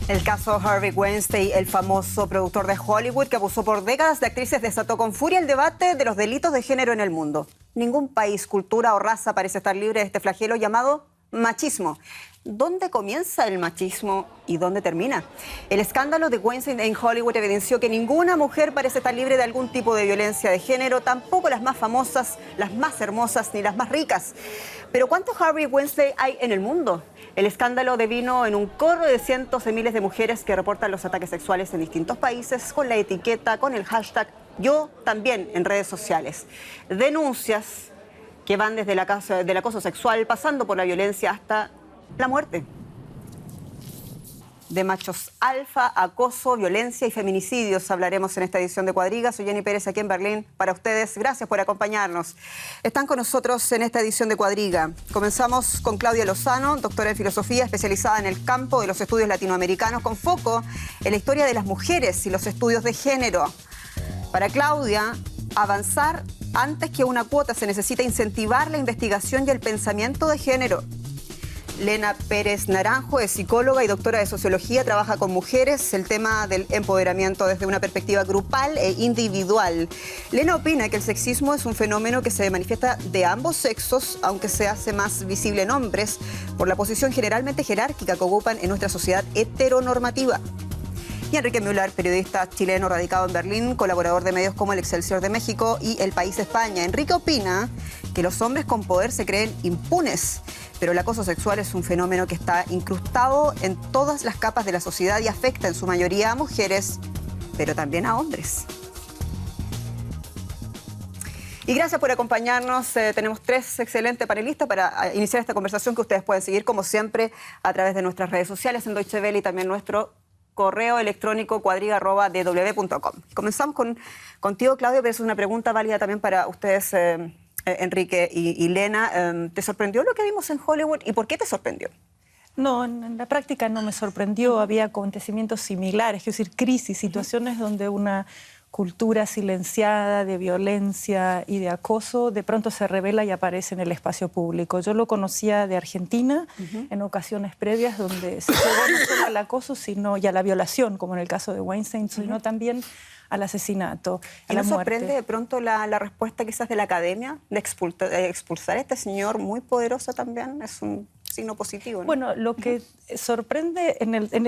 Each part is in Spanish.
El caso Harvey Weinstein, el famoso productor de Hollywood que abusó por décadas de actrices, desató con furia el debate de los delitos de género en el mundo. Ningún país, cultura o raza parece estar libre de este flagelo llamado machismo. ¿Dónde comienza el machismo y dónde termina? El escándalo de Weinstein en Hollywood evidenció que ninguna mujer parece estar libre de algún tipo de violencia de género, tampoco las más famosas, las más hermosas ni las más ricas. Pero ¿cuántos Harvey Weinstein hay en el mundo? El escándalo devino en un coro de cientos de miles de mujeres que reportan los ataques sexuales en distintos países con la etiqueta, con el hashtag Yo también en redes sociales. Denuncias que van desde del acoso sexual, pasando por la violencia hasta la muerte. De machos alfa, acoso, violencia y feminicidios hablaremos en esta edición de Cuadriga. Soy Jenny Pérez aquí en Berlín para ustedes. Gracias por acompañarnos. Están con nosotros en esta edición de Cuadriga. Comenzamos con Claudia Lozano, doctora en filosofía, especializada en el campo de los estudios latinoamericanos, con foco en la historia de las mujeres y los estudios de género. Para Claudia, avanzar antes que una cuota se necesita incentivar la investigación y el pensamiento de género. Lena Pérez Naranjo es psicóloga y doctora de sociología, trabaja con mujeres el tema del empoderamiento desde una perspectiva grupal e individual. Lena opina que el sexismo es un fenómeno que se manifiesta de ambos sexos, aunque se hace más visible en hombres, por la posición generalmente jerárquica que ocupan en nuestra sociedad heteronormativa. Y Enrique Müller, periodista chileno radicado en Berlín, colaborador de medios como El Excelsior de México y El País de España. Enrique opina que los hombres con poder se creen impunes, pero el acoso sexual es un fenómeno que está incrustado en todas las capas de la sociedad y afecta en su mayoría a mujeres, pero también a hombres. Y gracias por acompañarnos. Tenemos tres excelentes panelistas para iniciar esta conversación que ustedes pueden seguir, como siempre, a través de nuestras redes sociales en Deutsche Welle y también nuestro correo electrónico cuadriga@dw.com. Comenzamos contigo, Claudia, pero es una pregunta válida también para ustedes, Enrique y Lena. ¿Te sorprendió lo que vimos en Hollywood y por qué te sorprendió? No, en la práctica no me sorprendió. Había acontecimientos similares, es decir, crisis, situaciones donde una cultura silenciada de violencia y de acoso de pronto se revela y aparece en el espacio público. Yo lo conocía de Argentina en ocasiones previas donde se llegó no solo al acoso y a la violación, como en el caso de Weinstein, sino también al asesinato, a la muerte. ¿Y no sorprende de pronto la respuesta quizás de la academia de expulsar a este señor muy poderoso también? Es un signo positivo, ¿no? Bueno, lo que sorprende,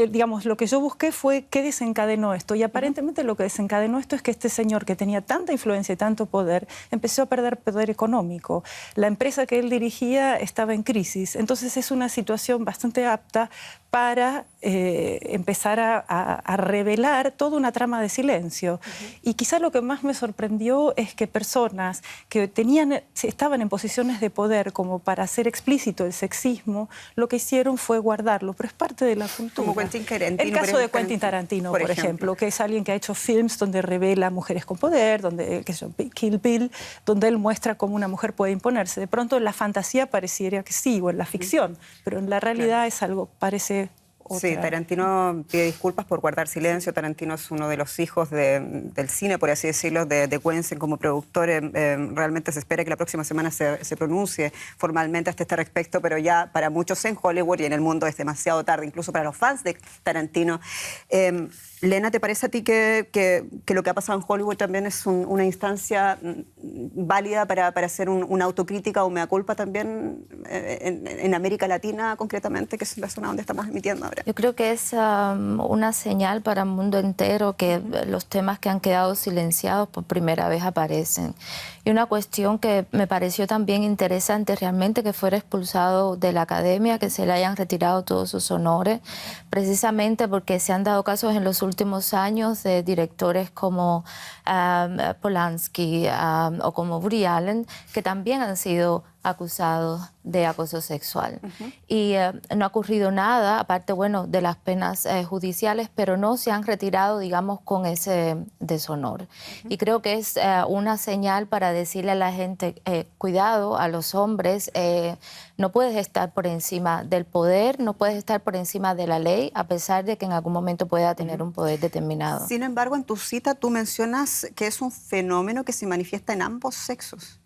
digamos, lo que yo busqué fue qué desencadenó esto. Y aparentemente lo que desencadenó esto es que este señor que tenía tanta influencia y tanto poder empezó a perder poder económico. La empresa que él dirigía estaba en crisis. Entonces es una situación bastante apta para empezar a revelar toda una trama de silencio. Y quizá lo que más me sorprendió es que personas que estaban en posiciones de poder como para hacer explícito el sexismo, lo que hicieron fue guardarlo, pero es parte de la cultura. Como Quentin Tarantino. El caso de Quentin Tarantino, por ejemplo, que es alguien que ha hecho films donde revela mujeres con poder, donde Kill Bill, donde él muestra cómo una mujer puede imponerse. De pronto en la fantasía pareciera que sí, o en la ficción, pero en la realidad es algo, parece otra. Sí, Tarantino pide disculpas por guardar silencio. Tarantino es uno de los hijos del cine, por así decirlo, de Weinstein como productor. Realmente se espera que la próxima semana se pronuncie formalmente hasta este respecto, pero ya para muchos en Hollywood y en el mundo es demasiado tarde, incluso para los fans de Tarantino. Lena, ¿te parece a ti que lo que ha pasado en Hollywood también es una instancia válida para hacer una autocrítica o mea culpa también en América Latina concretamente, que es la zona donde estamos emitiendo ahora? Yo creo que es una señal para el mundo entero que los temas que han quedado silenciados por primera vez aparecen. Y una cuestión que me pareció también interesante realmente que fuera expulsado de la academia, que se le hayan retirado todos sus honores, precisamente porque se han dado casos en los últimos años de directores como Polanski o como Woody Allen, que también han sido acusados de acoso sexual. Y no ha ocurrido nada, aparte, bueno, de las penas judiciales, pero no se han retirado, digamos, con ese deshonor. Y creo que es una señal para decirle a la gente, cuidado, a los hombres, no puedes estar por encima del poder, no puedes estar por encima de la ley, a pesar de que en algún momento pueda tener un poder determinado. Sin embargo, en tu cita tú mencionas que es un fenómeno que se manifiesta en ambos sexos.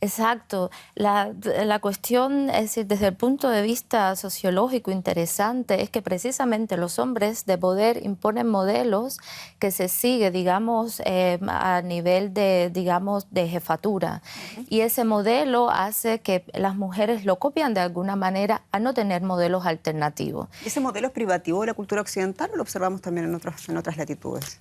Exacto. La cuestión, es decir, desde el punto de vista sociológico interesante, es que precisamente los hombres de poder imponen modelos que se sigue, digamos, a nivel de, digamos, de jefatura. Y ese modelo hace que las mujeres lo copian de alguna manera a no tener modelos alternativos. ¿Ese modelo es privativo de la cultura occidental o lo observamos también en otras latitudes?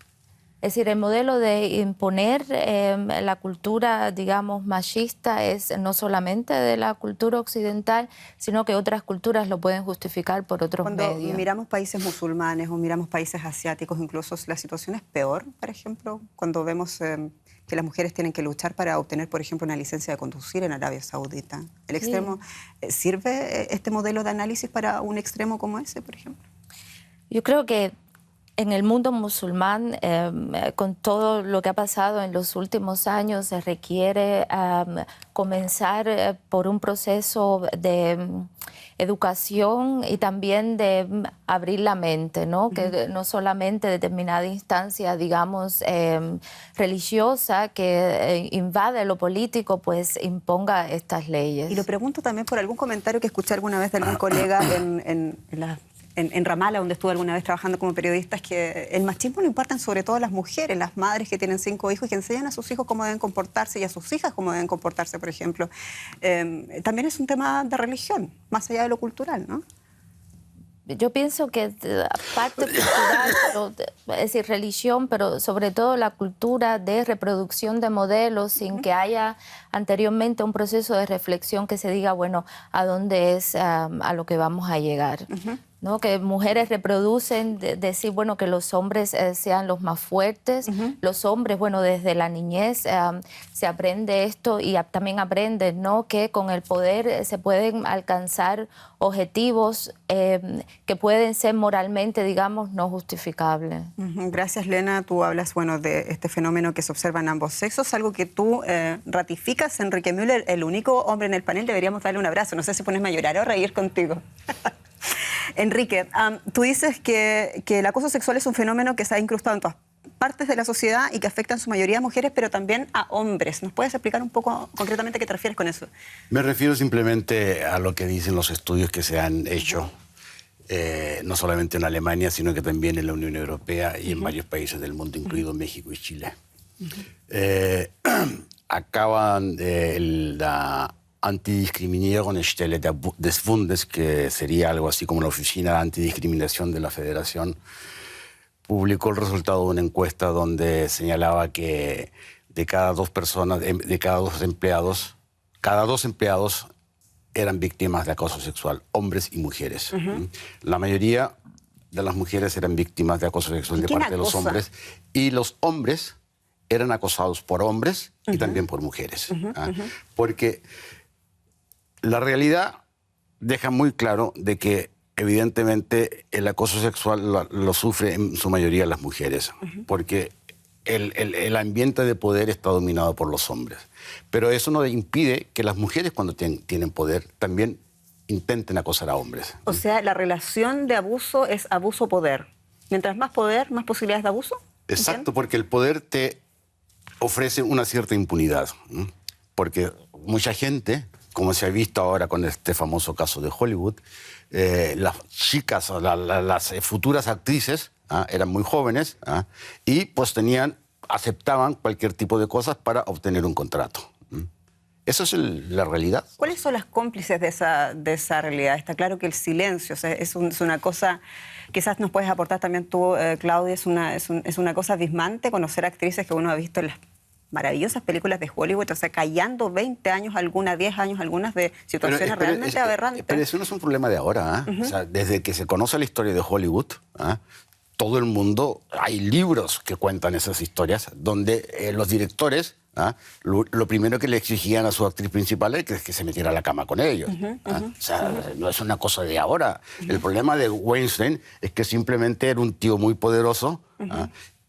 Es decir, el modelo de imponer la cultura, digamos, machista es no solamente de la cultura occidental, sino que otras culturas lo pueden justificar por otros medios. Cuando miramos países musulmanes o miramos países asiáticos, incluso la situación es peor, por ejemplo, cuando vemos que las mujeres tienen que luchar para obtener, por ejemplo, una licencia de conducir en Arabia Saudita. ¿El extremo sirve este modelo de análisis para un extremo como ese, por ejemplo? Yo creo que en el mundo musulmán, con todo lo que ha pasado en los últimos años, se requiere comenzar por un proceso de educación y también de abrir la mente, ¿no? Que no solamente determinada instancia, digamos, religiosa que invade lo político, pues imponga estas leyes. Y lo pregunto también por algún comentario que escuché alguna vez de algún colega en Ramallah, donde estuve alguna vez trabajando como periodista, es que el machismo lo imparten sobre todo las mujeres, las madres que tienen 5 hijos y que enseñan a sus hijos cómo deben comportarse y a sus hijas cómo deben comportarse, por ejemplo. También es un tema de religión, más allá de lo cultural, ¿no? Yo pienso que parte cultural, es decir, religión, pero sobre todo la cultura de reproducción de modelos sin que haya anteriormente un proceso de reflexión que se diga, bueno, a dónde es a lo que vamos a llegar. ¿No? Que mujeres reproducen, decir, bueno, que los hombres sean los más fuertes. Los hombres, bueno, desde la niñez se aprende esto y también aprenden, ¿no? Que con el poder se pueden alcanzar objetivos que pueden ser moralmente, digamos, no justificables. Gracias, Lena. Tú hablas, bueno, de este fenómeno que se observa en ambos sexos, algo que tú ratificas. Enrique Müller, el único hombre en el panel, deberíamos darle un abrazo. No sé si ponesme a llorar o reír contigo. Enrique, tú dices que el acoso sexual es un fenómeno que se ha incrustado en todas partes de la sociedad y que afecta en su mayoría a mujeres, pero también a hombres. ¿Nos puedes explicar un poco concretamente qué te refieres con eso? Me refiero simplemente a lo que dicen los estudios que se han hecho, no solamente en Alemania, sino que también en la Unión Europea y en varios países del mundo, incluido México y Chile. Acaban la Antidiskriminierungsstelle des Bundes, que sería algo así como la Oficina de Antidiscriminación de la Federación, publicó el resultado de una encuesta donde señalaba que de cada 2 personas, de cada 2 empleados, cada 2 empleados eran víctimas de acoso sexual, hombres y mujeres. La mayoría de las mujeres eran víctimas de acoso sexual de parte de los hombres, y los hombres eran acosados por hombres y también por mujeres. Porque la realidad deja muy claro de que evidentemente el acoso sexual lo sufre en su mayoría las mujeres, porque el ambiente de poder está dominado por los hombres. Pero eso no impide que las mujeres, cuando tienen poder, también intenten acosar a hombres. O sea, la relación de abuso es abuso-poder. Mientras más poder, más posibilidades de abuso. Exacto, ¿Entiendes? porque el poder te ofrece una cierta impunidad. Porque mucha gente, como se ha visto ahora con este famoso caso de Hollywood, las chicas, las futuras actrices eran muy jóvenes y pues aceptaban cualquier tipo de cosas para obtener un contrato. Eso es la realidad. ¿Cuáles son las cómplices de esa realidad? Está claro que el silencio, o sea, es una cosa, quizás nos puedes aportar también tú, Claudia, es una cosa abismante conocer actrices que uno ha visto en las maravillosas películas de Hollywood, o sea, callando 20 años algunas, 10 años algunas de situaciones realmente aberrantes. Pero eso no es un problema de ahora. O sea, desde que se conoce la historia de Hollywood, todo el mundo, hay libros que cuentan esas historias, donde los directores, lo primero que le exigían a su actriz principal es que se metiera a la cama con ellos. O sea, no es una cosa de ahora. El problema de Weinstein es que simplemente era un tío muy poderoso,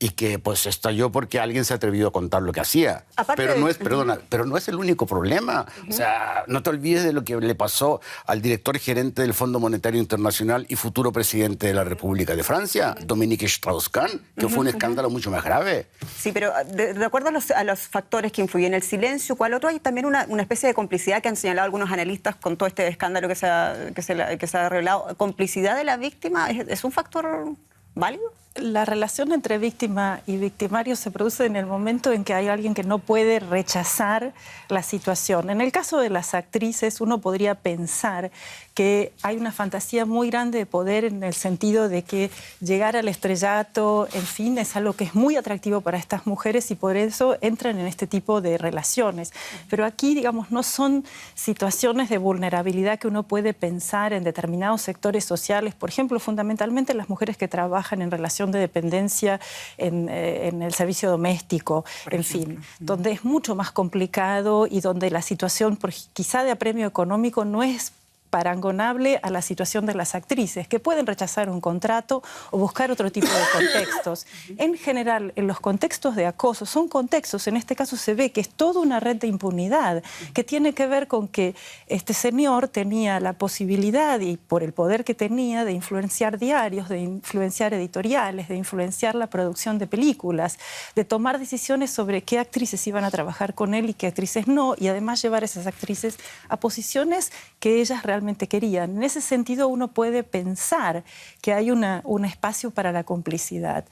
y que pues estalló porque alguien se atrevió a contar lo que hacía. Pero no es, perdona, pero no es el único problema. O sea, no te olvides de lo que le pasó al director gerente del Fondo Monetario Internacional y futuro presidente de la República de Francia, Dominique Strauss-Kahn, que fue un escándalo mucho más grave. Sí, pero de acuerdo a los factores que influyen, el silencio, ¿cuál otro? Hay también una especie de complicidad que han señalado algunos analistas con todo este escándalo que se ha revelado. ¿Complicidad de la víctima es un factor válido? La relación entre víctima y victimario se produce en el momento en que hay alguien que no puede rechazar la situación. En el caso de las actrices, uno podría pensar que hay una fantasía muy grande de poder en el sentido de que llegar al estrellato, en fin, es algo que es muy atractivo para estas mujeres y por eso entran en este tipo de relaciones. Pero aquí, digamos, no son situaciones de vulnerabilidad que uno puede pensar en determinados sectores sociales, por ejemplo, fundamentalmente las mujeres que trabajan en relación de dependencia en el servicio doméstico, en fin, donde es mucho más complicado y donde la situación quizá de apremio económico no es parangonable a la situación de las actrices, que pueden rechazar un contrato o buscar otro tipo de contextos. En general, en los contextos de acoso, son contextos, en este caso se ve que es toda una red de impunidad, que tiene que ver con que este señor tenía la posibilidad, y por el poder que tenía, de influenciar diarios, de influenciar editoriales, de influenciar la producción de películas, de tomar decisiones sobre qué actrices iban a trabajar con él y qué actrices no, y además llevar a esas actrices a posiciones que ellas realmente querían. En ese sentido, uno puede pensar que hay un espacio para la complicidad.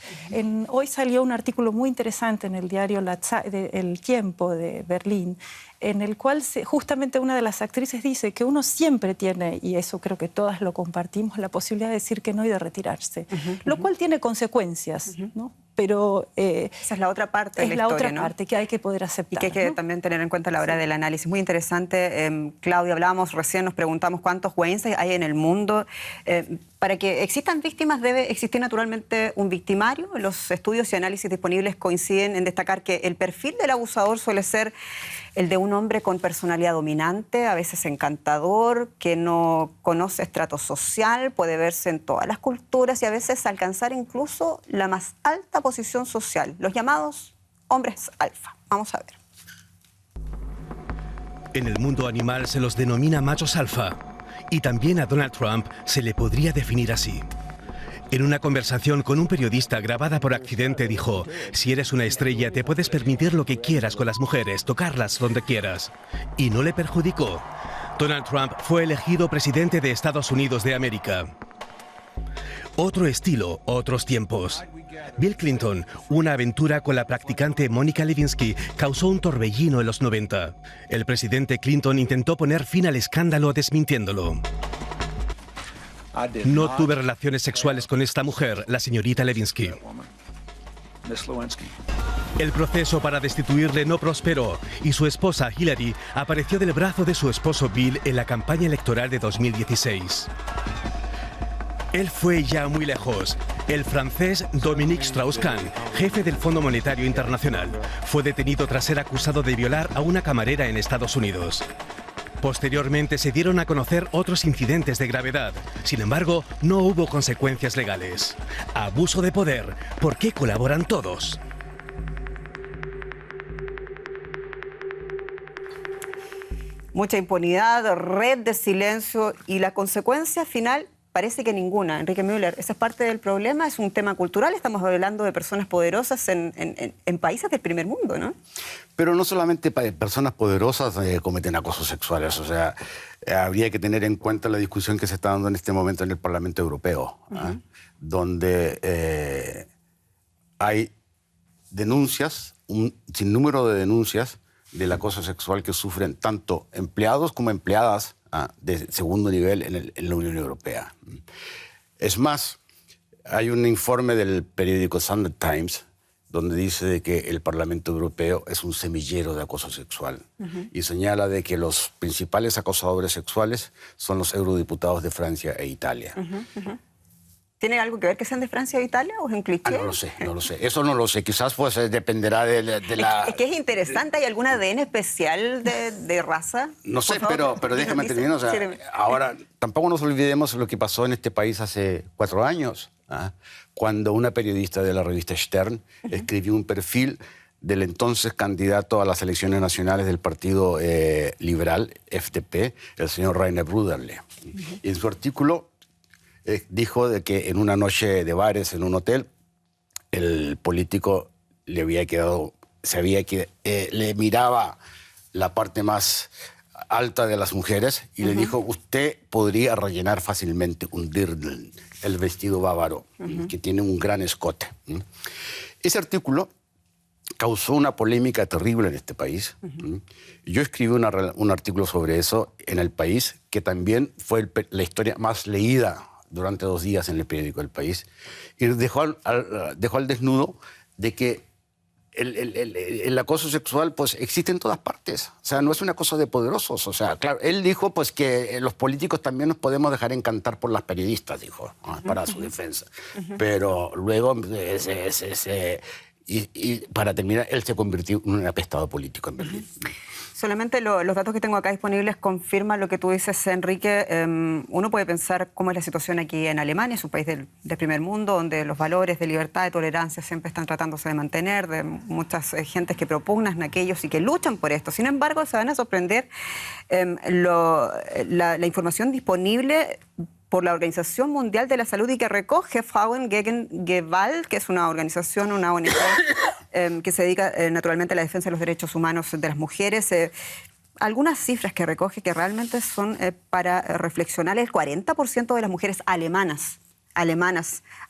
Hoy salió un artículo muy interesante en el diario El Tiempo de Berlín, en el cual justamente una de las actrices dice que uno siempre tiene, y eso creo que todas lo compartimos, la posibilidad de decir que no y de retirarse, lo cual tiene consecuencias, ¿no? Pero esa es la otra parte de la historia, es la otra ¿no? parte que hay que poder aceptar. Y que hay que también tener en cuenta a la hora del análisis. Muy interesante, Claudia, hablábamos recién, nos preguntamos cuántos Weinstein hay en el mundo. Para que existan víctimas debe existir naturalmente un victimario. Los estudios y análisis disponibles coinciden en destacar que el perfil del abusador suele ser el de un hombre con personalidad dominante, a veces encantador, que no conoce estrato social, puede verse en todas las culturas y a veces alcanzar incluso la más alta posición social, los llamados hombres alfa. Vamos a ver. En el mundo animal se los denomina machos alfa y también a Donald Trump se le podría definir así. En una conversación con un periodista grabada por accidente dijo: si eres una estrella te puedes permitir lo que quieras con las mujeres, tocarlas donde quieras. Y no le perjudicó. Donald Trump fue elegido presidente de Estados Unidos de América. Otro estilo, otros tiempos. Bill Clinton, una aventura con la practicante Mónica Lewinsky, causó un torbellino en los 90. El presidente Clinton intentó poner fin al escándalo desmintiéndolo. No tuve relaciones sexuales con esta mujer, la señorita Lewinsky. El proceso para destituirle no prosperó y su esposa Hillary apareció del brazo de su esposo Bill en la campaña electoral de 2016. Él fue ya muy lejos. El francés Dominique Strauss-Kahn, jefe del Fondo Monetario Internacional, fue detenido tras ser acusado de violar a una camarera en Estados Unidos. Posteriormente se dieron a conocer otros incidentes de gravedad. Sin embargo, no hubo consecuencias legales. Abuso de poder. ¿Por qué colaboran todos? Mucha impunidad, red de silencio y la consecuencia final parece que ninguna. Enrique Müller, esa es parte del problema, es un tema cultural, estamos hablando de personas poderosas en países del primer mundo, ¿no? Pero no solamente personas poderosas cometen acosos sexuales, o sea, habría que tener en cuenta la discusión que se está dando en este momento en el Parlamento Europeo, donde hay denuncias, un sinnúmero de denuncias del acoso sexual que sufren tanto empleados como empleadas de segundo nivel en la Unión Europea. Es más, hay un informe del periódico Sunday Times donde dice de que el Parlamento Europeo es un semillero de acoso sexual y señala de que los principales acosadores sexuales son los eurodiputados de Francia e Italia. ¿Tiene algo que ver que sean de Francia o Italia o es un cliché? No lo sé, no lo sé. Eso no lo sé. Quizás pues dependerá de la... Es que es interesante. ¿Hay algún ADN especial de raza? No sé, pero déjame terminar. O sea, ahora, tampoco nos olvidemos lo que pasó en este país hace 4 años. cuando una periodista de la revista Stern escribió un perfil del entonces candidato a las elecciones nacionales del Partido Liberal, FDP, el señor Rainer Bruderle. Y en su artículo dijo de que en una noche de bares en un hotel, el político le había quedado, le miraba la parte más alta de las mujeres y le dijo, usted podría rellenar fácilmente un dirndl, el vestido bávaro, que tiene un gran escote. Ese artículo causó una polémica terrible en este país. Yo escribí un artículo sobre eso en El País, que también fue la historia más leída durante 2 días en el periódico El País, y dejó al desnudo de que el acoso sexual pues existe en todas partes. O sea, no es una cosa de poderosos. O sea, claro, él dijo pues que los políticos también nos podemos dejar encantar por las periodistas, dijo, para su defensa. Pero luego y para terminar, él se convirtió en un apestado político en Berlín. Solamente los datos que tengo acá disponibles confirman lo que tú dices, Enrique. Uno puede pensar cómo es la situación aquí en Alemania, es un país del primer mundo, donde los valores de libertad, de tolerancia siempre están tratándose de mantener, de muchas gentes que propugnan aquellos y que luchan por esto. Sin embargo, se van a sorprender la información disponible por la Organización Mundial de la Salud y que recoge Frauen gegen Gewalt, que es una organización, una ONG que se dedica naturalmente a la defensa de los derechos humanos de las mujeres. Algunas cifras que recoge que realmente son para reflexionar. El 40% de las mujeres alemanas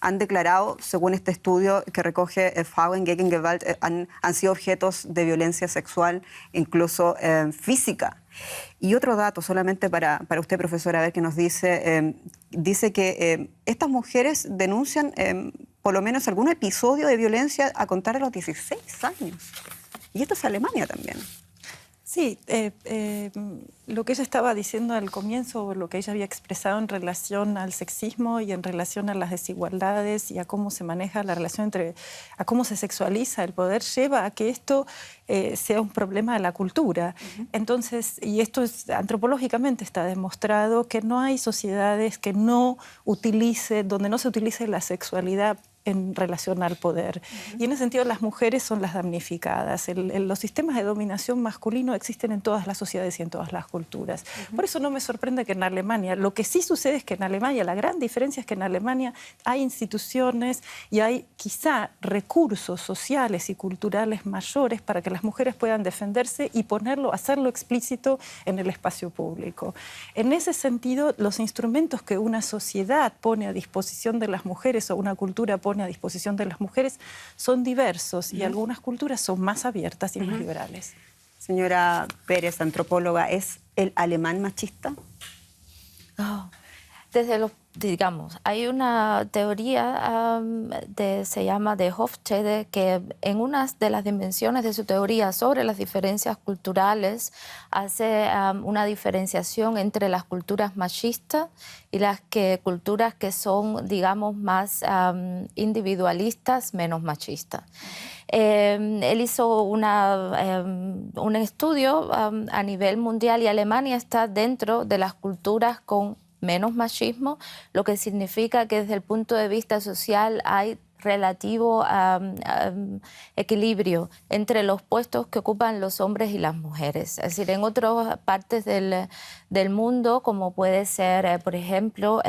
han declarado, según este estudio que recoge Frauen gegen Gewalt, han sido objetos de violencia sexual, incluso física. Y otro dato, solamente para usted, profesora, a ver qué nos dice, dice que estas mujeres denuncian por lo menos algún episodio de violencia a contar de los 16 años. Y esto es Alemania también. Sí, lo que ella estaba diciendo al comienzo, lo que ella había expresado en relación al sexismo y en relación a las desigualdades y a cómo se maneja la relación a cómo se sexualiza el poder, lleva a que esto sea un problema de la cultura. Entonces, y esto antropológicamente está demostrado que no hay sociedades que donde no se utilice la sexualidad en relación al poder. Y en ese sentido las mujeres son las damnificadas. Los sistemas de dominación masculino existen en todas las sociedades y en todas las culturas. Por eso no me sorprende que en Alemania, lo que sí sucede es que en Alemania, la gran diferencia es que en Alemania hay instituciones y hay quizá recursos sociales y culturales mayores para que las mujeres puedan defenderse y hacerlo explícito en el espacio público. En ese sentido, los instrumentos que una sociedad pone a disposición de las mujeres o una cultura pone a disposición de las mujeres son diversos y algunas culturas son más abiertas y más liberales. Señora Pérez, antropóloga, ¿es el alemán machista? Digamos, hay una teoría se llama de Hofstede, que en una de las dimensiones de su teoría sobre las diferencias culturales hace una diferenciación entre las culturas machistas y las culturas que son, digamos, más individualistas, menos machistas. Él hizo un estudio a nivel mundial y Alemania está dentro de las culturas con menos machismo, lo que significa que desde el punto de vista social hay relativo equilibrio entre los puestos que ocupan los hombres y las mujeres. Es decir, en otras partes del mundo, como puede ser, por ejemplo,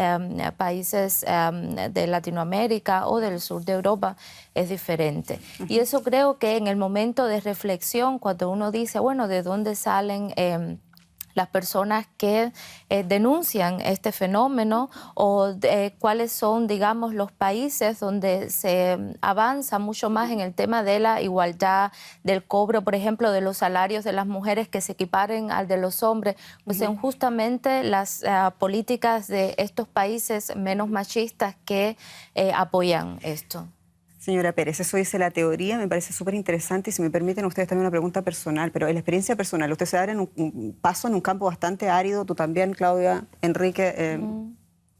países de Latinoamérica o del sur de Europa, es diferente. Y eso creo que en el momento de reflexión, cuando uno dice, bueno, ¿de dónde salen las personas que denuncian este fenómeno o cuáles son, digamos, los países donde se avanza mucho más en el tema de la igualdad, del cobro, por ejemplo, de los salarios de las mujeres que se equiparen al de los hombres, pues son justamente las políticas de estos países menos machistas que apoyan esto. Señora Pérez, eso dice la teoría, me parece súper interesante y si me permiten ustedes también una pregunta personal, pero en la experiencia personal, usted se abre un paso en un campo bastante árido, tú también, Claudia, Enrique,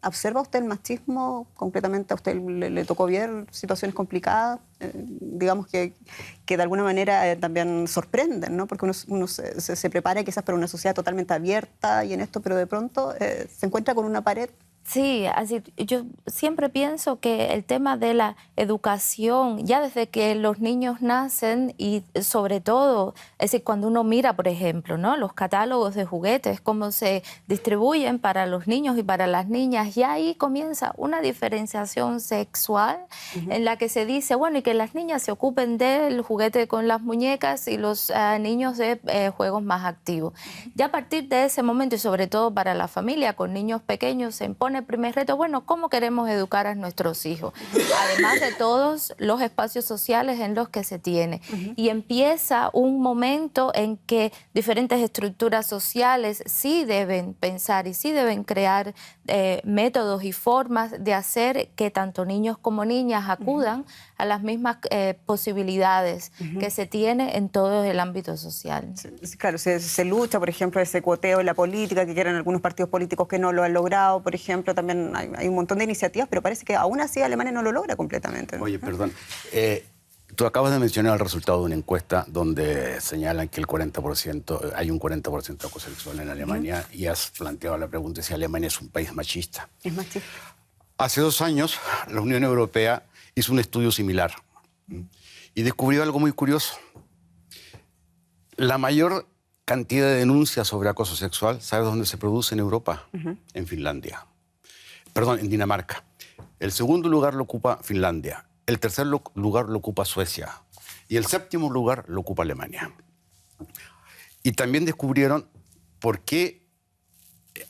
¿observa usted el machismo completamente? ¿A usted le tocó ver situaciones complicadas, digamos que de alguna manera también sorprenden, ¿no? Porque uno se prepara quizás para una sociedad totalmente abierta y en esto, pero de pronto se encuentra con una pared Sí, así yo siempre pienso que el tema de la educación, ya desde que los niños nacen y sobre todo, es decir, cuando uno mira, por ejemplo, ¿no?, los catálogos de juguetes, cómo se distribuyen para los niños y para las niñas, y ahí comienza una diferenciación sexual en la que se dice, bueno, y que las niñas se ocupen del juguete con las muñecas y los niños de juegos más activos. Ya a partir de ese momento, y sobre todo para la familia con niños pequeños, se impone el primer reto, bueno, ¿cómo queremos educar a nuestros hijos? Además de todos los espacios sociales en los que se tiene. Y empieza un momento en que diferentes estructuras sociales sí deben pensar y sí deben crear métodos y formas de hacer que tanto niños como niñas acudan a las mismas posibilidades que se tiene en todo el ámbito social. Sí, claro, se lucha, por ejemplo, ese cuoteo en la política, que quieren algunos partidos políticos que no lo han logrado, por ejemplo, también hay un montón de iniciativas, pero parece que aún así Alemania no lo logra completamente, ¿no? Oye, perdón, tú acabas de mencionar el resultado de una encuesta donde señalan que hay un 40% de acoso sexual en Alemania, y has planteado la pregunta de si Alemania es un país machista. Es machista. Hace 2 años, la Unión Europea hizo un estudio similar y descubrió algo muy curioso. La mayor cantidad de denuncias sobre acoso sexual, ¿sabes dónde se produce en Europa? En Finlandia. Perdón, en Dinamarca. El segundo lugar lo ocupa Finlandia. El tercer lugar lo ocupa Suecia. Y el séptimo lugar lo ocupa Alemania. Y también descubrieron por qué,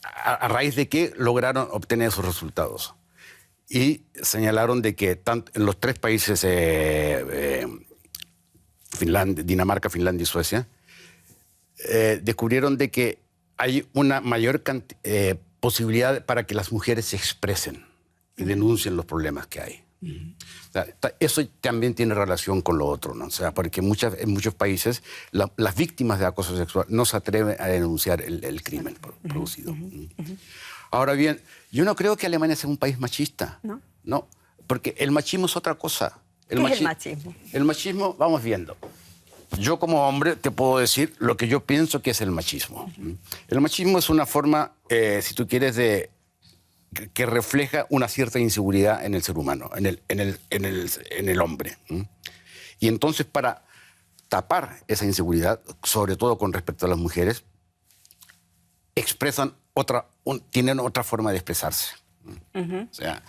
a raíz de qué lograron obtener esos resultados. Y señalaron de que en los 3 países, Dinamarca, Finlandia y Suecia, descubrieron de que hay una mayor posibilidad para que las mujeres se expresen y denuncien los problemas que hay. O sea, eso también tiene relación con lo otro, ¿no? O sea, porque en muchos países las víctimas de acoso sexual no se atreven a denunciar el crimen producido. Ahora bien, yo no creo que Alemania sea un país machista. ¿No? No, porque el machismo es otra cosa. ¿Qué es el machismo? El machismo, vamos viendo. Yo como hombre te puedo decir lo que yo pienso que es el machismo. El machismo es una forma, si tú quieres, que refleja una cierta inseguridad en el ser humano, en el hombre. Y entonces, para tapar esa inseguridad, sobre todo con respecto a las mujeres, tienen otra forma de expresarse. O sea,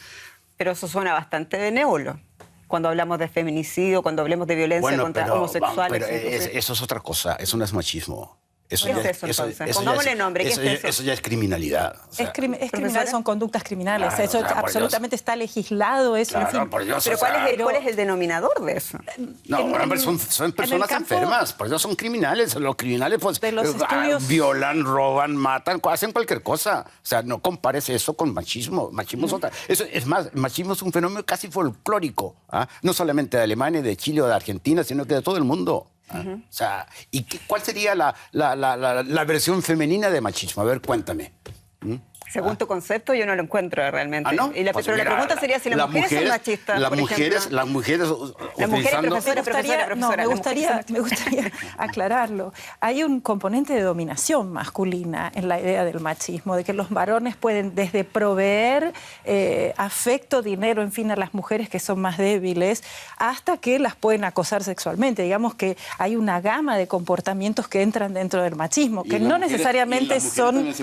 pero eso suena bastante benévolo. Cuando hablamos de feminicidio, cuando hablamos de violencia contra homosexuales. Pero eso es otra cosa, eso no es machismo. Eso ¿Qué es eso, entonces? Pongámosle nombre, ¿qué es eso? Eso ya es criminalidad. O sea, es criminal, son conductas criminales. Claro, eso claro, absolutamente está legislado. Eso, claro, en fin. por Dios, pero ¿cuál es el denominador de eso? No, hombre, son personas enfermas, por eso son criminales. Los criminales pues, violan, roban, matan, hacen cualquier cosa. O sea, no compares eso con machismo. Machismo es otra. Es más, machismo es un fenómeno casi folclórico. No solamente de Alemania, de Chile o de Argentina, sino que de todo el mundo. O sea, ¿y cuál sería la versión femenina de machismo? A ver, cuéntame. Según tu concepto, yo no lo encuentro realmente. ¿No? Pero pues la pregunta sería si las mujeres son machistas, Las por mujeres, profesora. Me gustaría aclararlo. Hay un componente de dominación masculina en la idea del machismo, de que los varones pueden desde proveer afecto, dinero, en fin, a las mujeres que son más débiles, hasta que las pueden acosar sexualmente. Digamos que hay una gama de comportamientos que entran dentro del machismo, que no necesariamente son...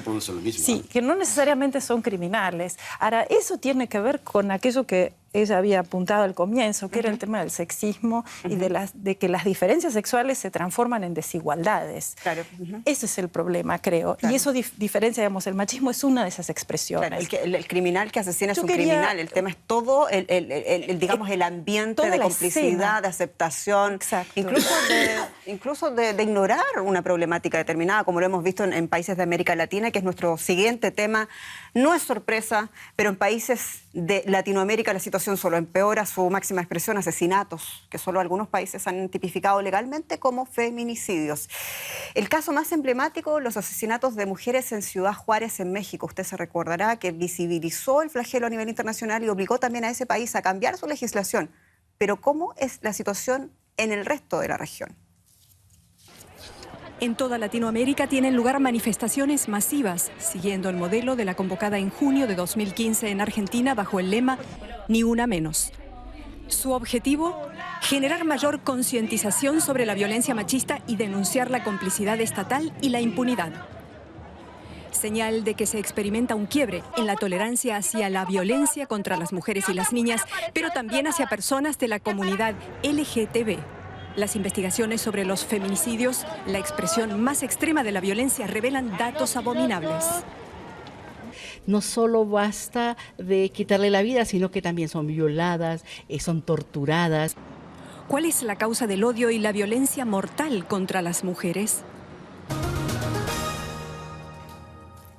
Sí, que no necesariamente son criminales. Ahora, eso tiene que ver con aquello que ella había apuntado al comienzo, que era el tema del sexismo y de que las diferencias sexuales se transforman en desigualdades. Claro. Ese es el problema, creo. Claro. Y eso diferencia, digamos, el machismo es una de esas expresiones. Claro, el criminal que asesina es un criminal. El tema es todo digamos, el ambiente de complicidad, de aceptación, incluso de ignorar una problemática determinada, como lo hemos visto en países de América Latina, que es nuestro siguiente tema. No es sorpresa, pero en países de Latinoamérica la situación solo empeora, su máxima expresión, asesinatos, que solo algunos países han tipificado legalmente como feminicidios. El caso más emblemático, los asesinatos de mujeres en Ciudad Juárez, en México. Usted se recordará que visibilizó el flagelo a nivel internacional y obligó también a ese país a cambiar su legislación. Pero ¿cómo es la situación en el resto de la región? En toda Latinoamérica tienen lugar manifestaciones masivas, siguiendo el modelo de la convocada en junio de 2015 en Argentina bajo el lema Ni una menos. Su objetivo, generar mayor concientización sobre la violencia machista y denunciar la complicidad estatal y la impunidad. Señal de que se experimenta un quiebre en la tolerancia hacia la violencia contra las mujeres y las niñas, pero también hacia personas de la comunidad LGTB. Las investigaciones sobre los feminicidios, la expresión más extrema de la violencia, revelan datos abominables. No solo basta de quitarle la vida, sino que también son violadas, son torturadas. ¿Cuál es la causa del odio y la violencia mortal contra las mujeres?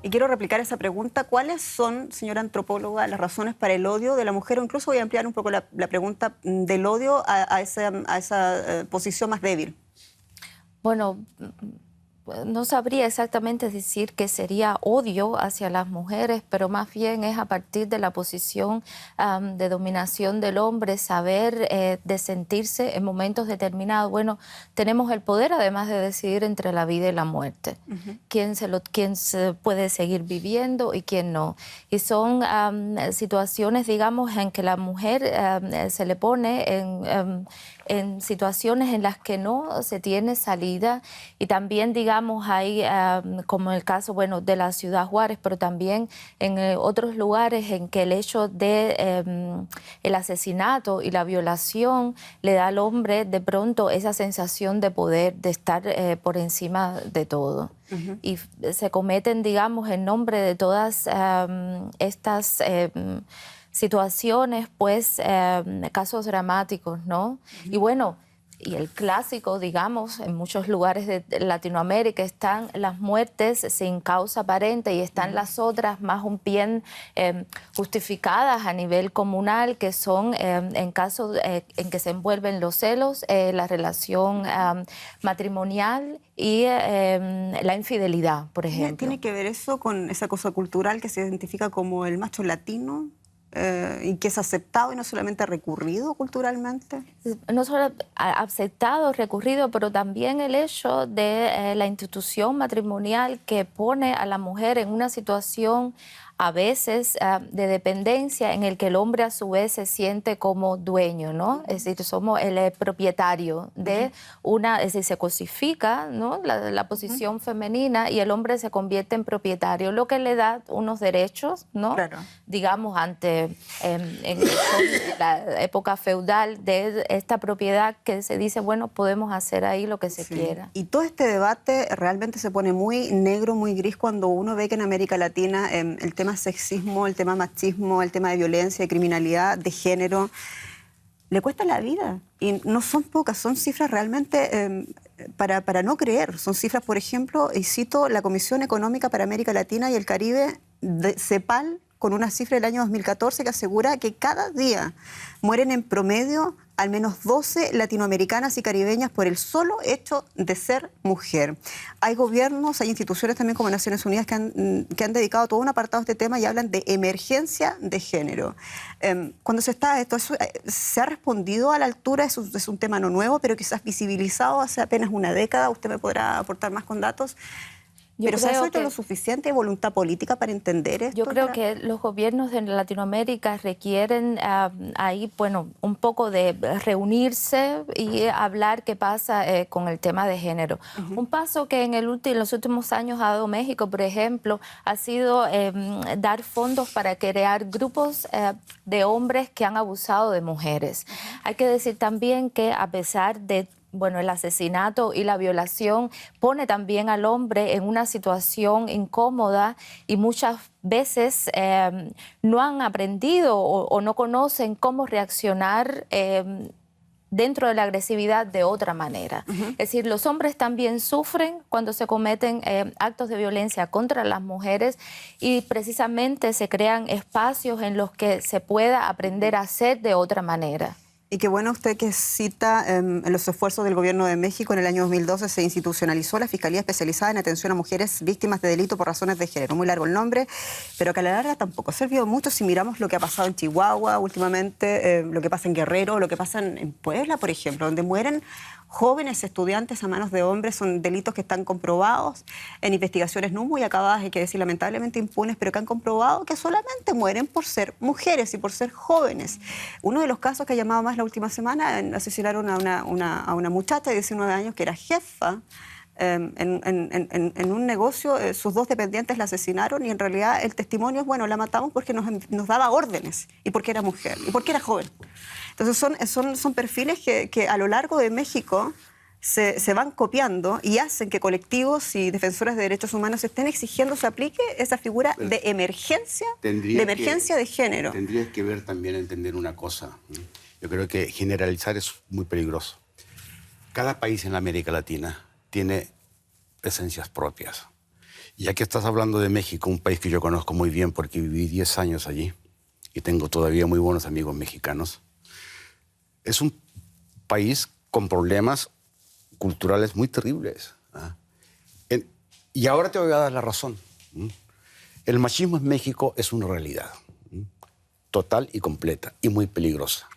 Y quiero replicar esa pregunta. ¿Cuáles son, señora antropóloga, las razones para el odio de la mujer? O incluso voy a ampliar un poco la pregunta del odio a esa posición más débil. Bueno, no sabría exactamente decir que sería odio hacia las mujeres, pero más bien es a partir de la posición de dominación del hombre, saber de sentirse en momentos determinados. Bueno, tenemos el poder además de decidir entre la vida y la muerte. Quién se puede seguir viviendo y quién no. Y son situaciones, digamos, en que la mujer se le pone en situaciones en las que no se tiene salida, y también, digamos, hay, como el caso, bueno, de la ciudad Juárez, pero también en otros lugares en que el hecho de el asesinato y la violación le da al hombre de pronto esa sensación de poder, de estar por encima de todo. Y se cometen, digamos, en nombre de todas estas situaciones, pues, casos dramáticos, ¿no? Y bueno, y el clásico, digamos, en muchos lugares de Latinoamérica están las muertes sin causa aparente y están las otras más bien justificadas a nivel comunal, que son en casos en que se envuelven los celos, la relación matrimonial y la infidelidad, por ejemplo. ¿Tiene que ver eso con esa cosa cultural que se identifica como el macho latino? Y que es aceptado y no solamente recurrido culturalmente. No solo aceptado, recurrido, pero también el hecho de la institución matrimonial que pone a la mujer en una situación a veces de dependencia, en el que el hombre a su vez se siente como dueño, ¿no? Es decir, somos el propietario de una, es decir, se cosifica, ¿no?, la posición femenina, y el hombre se convierte en propietario, lo que le da unos derechos, ¿no? Claro. Digamos, ante en la época feudal, de esta propiedad que se dice, bueno, podemos hacer ahí lo que se quiera. Y todo este debate realmente se pone muy negro, muy gris, cuando uno ve que en América Latina el tema sexismo, el tema machismo, el tema de violencia, de criminalidad, de género, le cuesta la vida. Y no son pocas, son cifras realmente para no creer. Son cifras, por ejemplo, y cito la Comisión Económica para América Latina y el Caribe, de CEPAL, con una cifra del año 2014 que asegura que cada día mueren en promedio al menos 12 latinoamericanas y caribeñas por el solo hecho de ser mujer. Hay gobiernos, hay instituciones también como Naciones Unidas que han dedicado todo un apartado a este tema y hablan de emergencia de género. Cuando se está esto, ¿se ha respondido a la altura? Es un tema no nuevo, pero quizás visibilizado hace apenas una década. Usted me podrá aportar más con datos. ¿Pero se ha hecho lo suficiente voluntad política para entender esto? Yo creo que los gobiernos de Latinoamérica requieren ahí, bueno, un poco de reunirse y hablar qué pasa con el tema de género. Un paso que en los últimos años ha dado México, por ejemplo, ha sido dar fondos para crear grupos de hombres que han abusado de mujeres. Hay que decir también que a pesar de el asesinato y la violación pone también al hombre en una situación incómoda, y muchas veces no han aprendido o no conocen cómo reaccionar dentro de la agresividad de otra manera. Es decir, los hombres también sufren cuando se cometen actos de violencia contra las mujeres, y precisamente se crean espacios en los que se pueda aprender a hacer de otra manera. Y qué bueno usted que cita en los esfuerzos del Gobierno de México. En el año 2012 se institucionalizó la Fiscalía Especializada en Atención a Mujeres Víctimas de Delito por Razones de Género. Muy largo el nombre, pero que a la larga tampoco ha servido mucho si miramos lo que ha pasado en Chihuahua últimamente, lo que pasa en Guerrero, lo que pasa en Puebla, por ejemplo, donde mueren jóvenes estudiantes a manos de hombres son delitos que están comprobados en investigaciones no muy acabadas, hay que decir, lamentablemente impunes, pero que han comprobado que solamente mueren por ser mujeres y por ser jóvenes. Uno de los casos que ha llamado más la última semana, asesinaron a una muchacha de 19 años que era jefa en un negocio, sus 2 dependientes la asesinaron y en realidad el testimonio es, bueno, la matamos porque nos daba órdenes y porque era mujer y porque era joven. Entonces son perfiles que a lo largo de México se van copiando y hacen que colectivos y defensores de derechos humanos estén exigiendo se aplique esa figura de emergencia, de género. Tendrías que ver también, entender una cosa. Yo creo que generalizar es muy peligroso. Cada país en la América Latina tiene esencias propias. Y ya que estás hablando de México, un país que yo conozco muy bien porque viví 10 años allí y tengo todavía muy buenos amigos mexicanos, es un país con problemas culturales muy terribles. Y ahora te voy a dar la razón. El machismo en México es una realidad total y completa y muy peligrosa.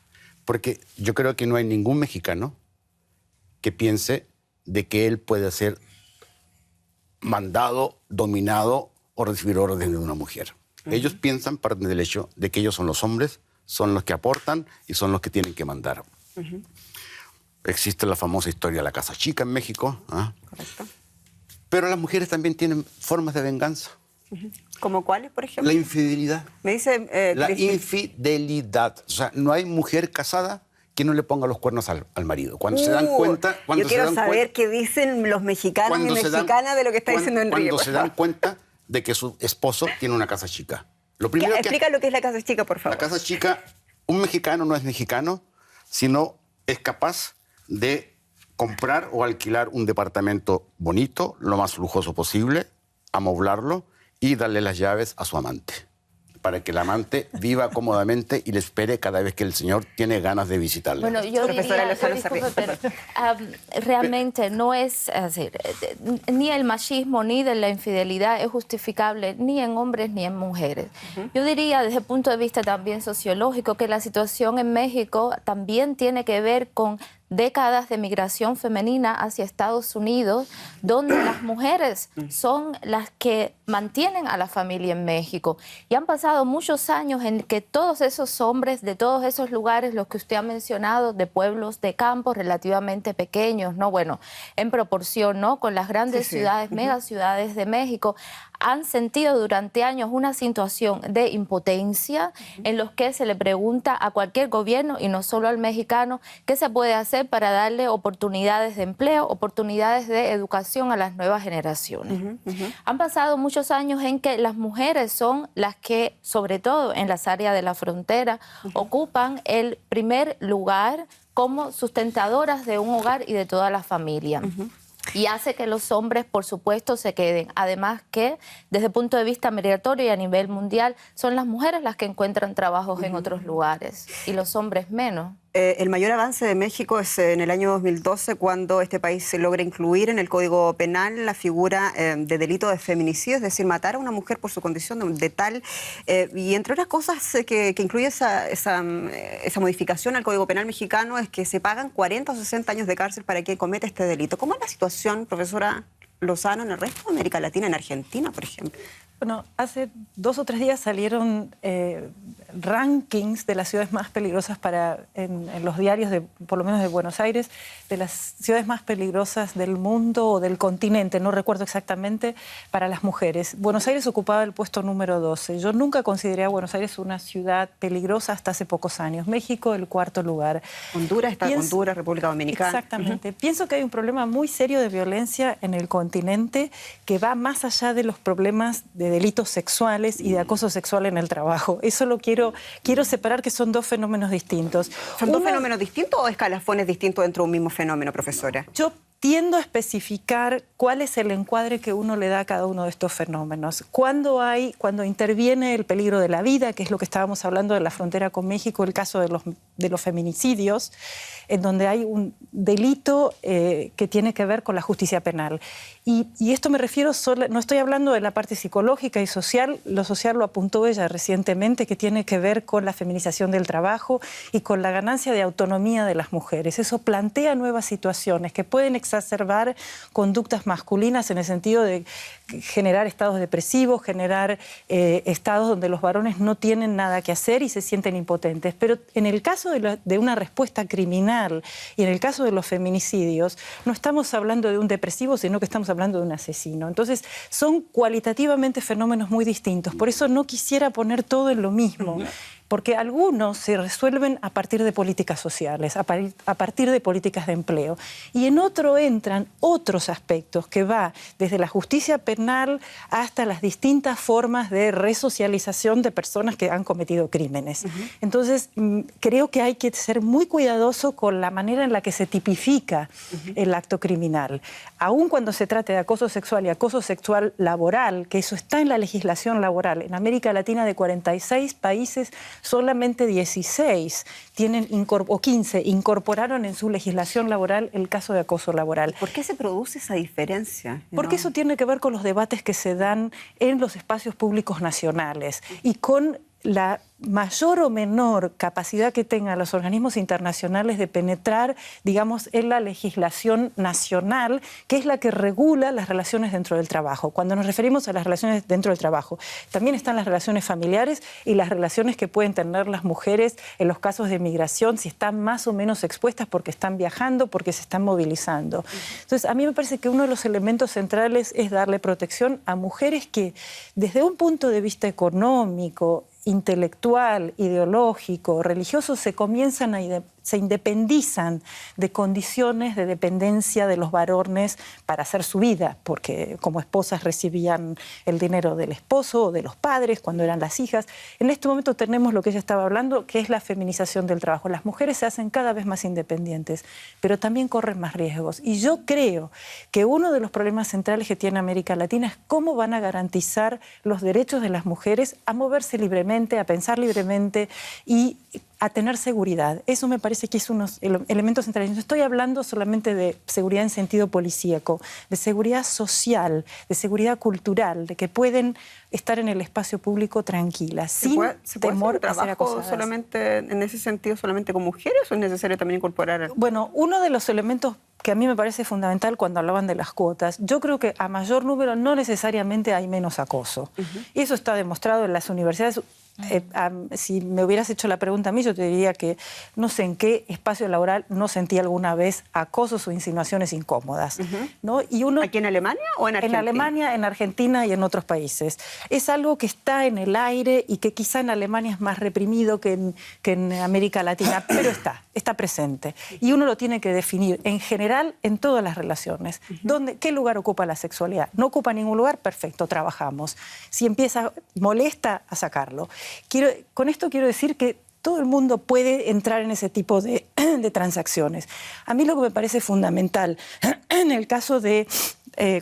Porque yo creo que no hay ningún mexicano que piense de que él puede ser mandado, dominado o recibir órdenes de una mujer. Ellos piensan, parten del hecho de que ellos son los hombres, son los que aportan y son los que tienen que mandar. Existe la famosa historia de la casa chica en México. Correcto. Pero las mujeres también tienen formas de venganza. ¿Como cuáles, por ejemplo? La infidelidad. Me dice... La infidelidad. O sea, no hay mujer casada que no le ponga los cuernos al marido. Cuando se dan cuenta... Yo quiero saber qué dicen los mexicanos y mexicanas de lo que está diciendo Enrique. Cuando se dan cuenta de que su esposo tiene una casa chica. Explica lo que es la casa chica, por favor. La casa chica, un mexicano no es mexicano, sino es capaz de comprar o alquilar un departamento bonito, lo más lujoso posible, amoblarlo y darle las llaves a su amante, para que el amante viva cómodamente y le espere cada vez que el señor tiene ganas de visitarle. Bueno, yo diría, pero realmente no es así. Ni el machismo ni de la infidelidad es justificable ni en hombres ni en mujeres. Yo diría, desde el punto de vista también sociológico, que la situación en México también tiene que ver con décadas de migración femenina hacia Estados Unidos, donde las mujeres son las que mantienen a la familia en México. Y han pasado muchos años en que todos esos hombres de todos esos lugares, los que usted ha mencionado, de pueblos, de campos relativamente pequeños, ¿no? Bueno, en proporción, ¿no? Con las grandes ciudades, megaciudades de México, han sentido durante años una situación de impotencia en los que se le pregunta a cualquier gobierno, y no solo al mexicano, qué se puede hacer para darle oportunidades de empleo, oportunidades de educación a las nuevas generaciones. Han pasado muchos años en que las mujeres son las que, sobre todo en las áreas de la frontera, ocupan el primer lugar como sustentadoras de un hogar y de toda la familia. Y hace que los hombres, por supuesto, se queden. Además que, desde el punto de vista migratorio y a nivel mundial, son las mujeres las que encuentran trabajos en otros lugares y los hombres menos. El mayor avance de México es en el año 2012, cuando este país se logra incluir en el Código Penal la figura de delito de feminicidio, es decir, matar a una mujer por su condición de tal. Y entre otras cosas que incluye esa modificación al Código Penal mexicano es que se pagan 40 o 60 años de cárcel para quien comete este delito. ¿Cómo es la situación, profesora Lozano, en el resto de América Latina, en Argentina, por ejemplo? Bueno, hace 2 o 3 días salieron rankings de las ciudades más peligrosas en los diarios, por lo menos de Buenos Aires, de las ciudades más peligrosas del mundo o del continente, no recuerdo exactamente, para las mujeres. Buenos Aires ocupaba el puesto número 12. Yo nunca consideré a Buenos Aires una ciudad peligrosa hasta hace pocos años. México, el 4º lugar. Honduras está Honduras, República Dominicana. Exactamente. Pienso que hay un problema muy serio de violencia en el continente que va más allá de los problemas de delitos sexuales y de acoso sexual en el trabajo. Eso lo quiero separar, que son 2 fenómenos distintos. ¿Son 2 fenómenos distintos o escalafones distintos dentro de un mismo fenómeno, profesora? Yo tiendo a especificar cuál es el encuadre que uno le da a cada uno de estos fenómenos. Cuando interviene el peligro de la vida, que es lo que estábamos hablando de la frontera con México, el caso de los feminicidios, en donde hay un delito que tiene que ver con la justicia penal. Y esto me refiero, no estoy hablando de la parte psicológica y social, lo social lo apuntó ella recientemente, que tiene que ver con la feminización del trabajo y con la ganancia de autonomía de las mujeres. Eso plantea nuevas situaciones que pueden exacerbar conductas masculinas en el sentido de generar estados depresivos, generar estados donde los varones no tienen nada que hacer y se sienten impotentes. Pero en el caso de una respuesta criminal y en el caso de los feminicidios, no estamos hablando de un depresivo, sino que estamos hablando de un asesino. Entonces, son cualitativamente fenómenos muy distintos. Por eso no quisiera poner todo en lo mismo. Porque algunos se resuelven a partir de políticas sociales, a partir de políticas de empleo. Y en otro entran otros aspectos que va desde la justicia penal hasta las distintas formas de resocialización de personas que han cometido crímenes. Entonces, creo que hay que ser muy cuidadoso con la manera en la que se tipifica el acto criminal. Aun cuando se trate de acoso sexual y acoso sexual laboral, que eso está en la legislación laboral. En América Latina, de 46 países, solamente 16 o 15 incorporaron en su legislación laboral el caso de acoso laboral. ¿Por qué se produce esa diferencia? Porque eso tiene que ver con los debates que se dan en los espacios públicos nacionales y con la mayor o menor capacidad que tengan los organismos internacionales de penetrar, digamos, en la legislación nacional, que es la que regula las relaciones dentro del trabajo. Cuando nos referimos a las relaciones dentro del trabajo, también están las relaciones familiares y las relaciones que pueden tener las mujeres en los casos de migración, si están más o menos expuestas porque están viajando, porque se están movilizando. Entonces, a mí me parece que uno de los elementos centrales es darle protección a mujeres que, desde un punto de vista económico, intelectual, ideológico, religioso, se independizan de condiciones de dependencia de los varones para hacer su vida, porque como esposas recibían el dinero del esposo o de los padres cuando eran las hijas. En este momento tenemos lo que ella estaba hablando, que es la feminización del trabajo. Las mujeres se hacen cada vez más independientes, pero también corren más riesgos. Y yo creo que uno de los problemas centrales que tiene América Latina es cómo van a garantizar los derechos de las mujeres a moverse libremente, a pensar libremente y a tener seguridad. Eso me parece que es unos elementos centrales. No estoy hablando solamente de seguridad en sentido policíaco, de seguridad social, de seguridad cultural, de que pueden estar en el espacio público tranquilas, sin temor a ser acosadas. Solamente en ese sentido, solamente con mujeres, o es necesario también incorporar? Bueno, uno de los elementos que a mí me parece fundamental cuando hablaban de las cuotas, yo creo que a mayor número no necesariamente hay menos acoso. Y eso está demostrado en las universidades. Si me hubieras hecho la pregunta a mí, yo te diría que no sé en qué espacio laboral no sentí alguna vez acosos o insinuaciones incómodas. ¿No? Y uno, ¿aquí en Alemania o en Argentina? En Alemania, en Argentina y en otros países. Es algo que está en el aire y que quizá en Alemania es más reprimido que en América Latina, pero está presente. Y uno lo tiene que definir en general en todas las relaciones. ¿Qué lugar ocupa la sexualidad? ¿No ocupa ningún lugar? Perfecto, trabajamos. Si molesta, a sacarlo. Con esto quiero decir que todo el mundo puede entrar en ese tipo de transacciones. A mí lo que me parece fundamental, en el caso de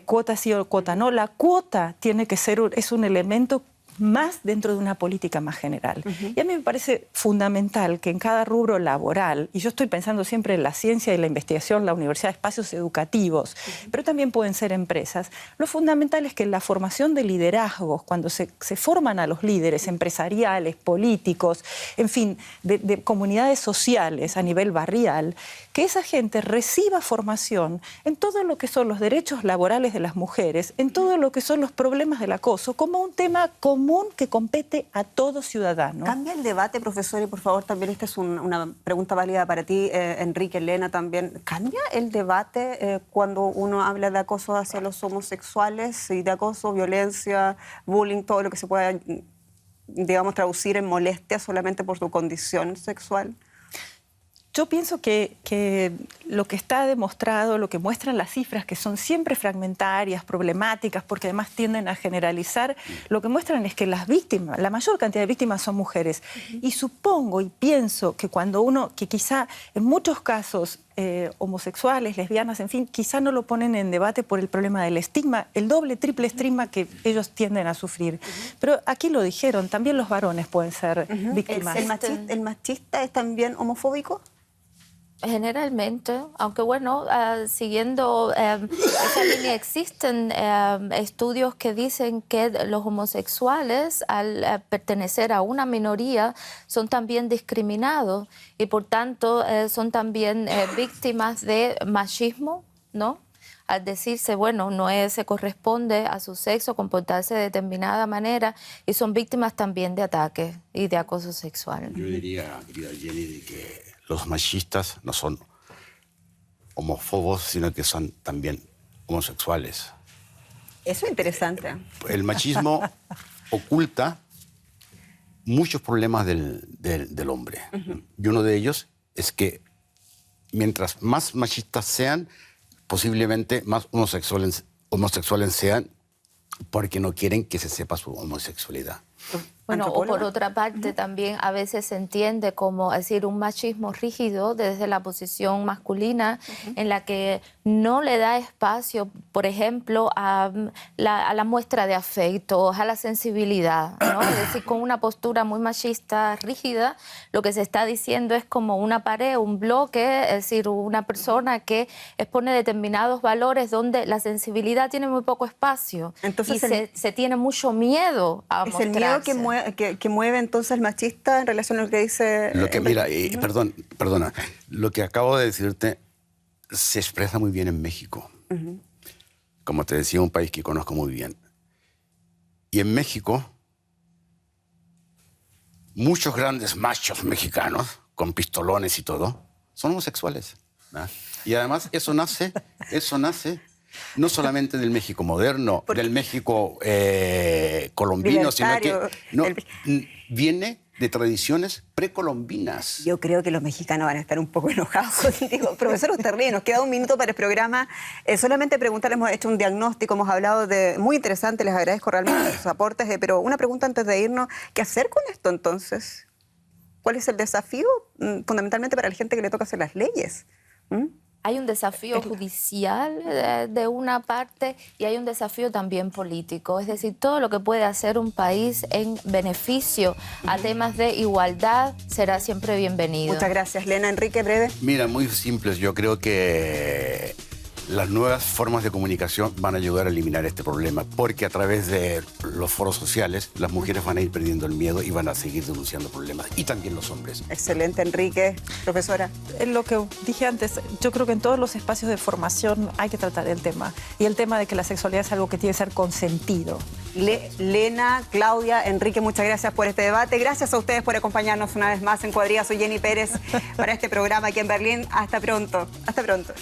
cuota sí o cuota no, la cuota tiene que ser, es un elemento más dentro de una política más general. Y a mí me parece fundamental que en cada rubro laboral, y yo estoy pensando siempre en la ciencia y la investigación, la universidad, espacios educativos, pero también pueden ser empresas, lo fundamental es que en la formación de liderazgos, cuando se forman a los líderes empresariales, políticos, en fin, de comunidades sociales a nivel barrial, que esa gente reciba formación en todo lo que son los derechos laborales de las mujeres, en todo lo que son los problemas del acoso, como un tema común que compete a todo ciudadano. Cambia el debate, profesor, y por favor también esta es una pregunta válida para ti, Enrique, Elena también. ¿Cambia el debate cuando uno habla de acoso hacia los homosexuales y de acoso, violencia, bullying, todo lo que se pueda, digamos, traducir en molestia solamente por su condición sexual? Yo pienso que lo que está demostrado, lo que muestran las cifras, que son siempre fragmentarias, problemáticas, porque además tienden a generalizar, lo que muestran es que las víctimas, la mayor cantidad de víctimas son mujeres. Y supongo y pienso que cuando que quizá en muchos casos homosexuales, lesbianas, en fin, quizá no lo ponen en debate por el problema del estigma, el doble, triple estigma que ellos tienden a sufrir. Pero aquí lo dijeron, también los varones pueden ser víctimas. ¿El machista es también homofóbico? Generalmente, aunque bueno, siguiendo esa línea, existen estudios que dicen que los homosexuales, al pertenecer a una minoría, son también discriminados y por tanto son también víctimas de machismo, ¿no? Al decirse, bueno, no se corresponde a su sexo comportarse de determinada manera y son víctimas también de ataques y de acoso sexual. Yo diría, querida Jenny, de que los machistas no son homófobos, sino que son también homosexuales. Eso es interesante. El machismo oculta muchos problemas del hombre. Y uno de ellos es que mientras más machistas sean, posiblemente más homosexuales sean porque no quieren que se sepa su homosexualidad. Bueno, o por otra parte también a veces se entiende como, es decir, un machismo rígido desde la posición masculina en la que no le da espacio, por ejemplo, a la muestra de afecto, a la sensibilidad, ¿no? Es decir, con una postura muy machista, rígida, lo que se está diciendo es como una pared, un bloque, es decir, una persona que expone determinados valores donde la sensibilidad tiene muy poco espacio. Entonces y se tiene mucho miedo a mostrarse. ¿Es el miedo que mueve entonces el machista en relación a lo que dice? Mira, perdona, lo que acabo de decirte se expresa muy bien en México. Como te decía, un país que conozco muy bien. Y en México, muchos grandes machos mexicanos, con pistolones y todo, son homosexuales, ¿no? Y además eso nace no solamente del México moderno, del México colombino, sino que viene de tradiciones precolombinas. Yo creo que los mexicanos van a estar un poco enojados contigo. Profesor Usterlin, nos queda un minuto para el programa. Solamente preguntarles, hemos hecho un diagnóstico, hemos hablado de... Muy interesante, les agradezco realmente sus aportes, pero una pregunta antes de irnos. ¿Qué hacer con esto entonces? ¿Cuál es el desafío fundamentalmente para la gente que le toca hacer las leyes? Hay un desafío judicial de una parte y hay un desafío también político. Es decir, todo lo que puede hacer un país en beneficio a temas de igualdad será siempre bienvenido. Muchas gracias. Lena, Enrique, breve. Mira, muy simples. Yo creo que las nuevas formas de comunicación van a ayudar a eliminar este problema, porque a través de los foros sociales las mujeres van a ir perdiendo el miedo y van a seguir denunciando problemas, y también los hombres. Excelente, Enrique. Profesora. Lo que dije antes, yo creo que en todos los espacios de formación hay que tratar el tema, y el tema de que la sexualidad es algo que tiene que ser consentido. Lena, Claudia, Enrique, muchas gracias por este debate. Gracias a ustedes por acompañarnos una vez más en Cuadriga. Soy Jenny Pérez para este programa aquí en Berlín. Hasta pronto. Hasta pronto.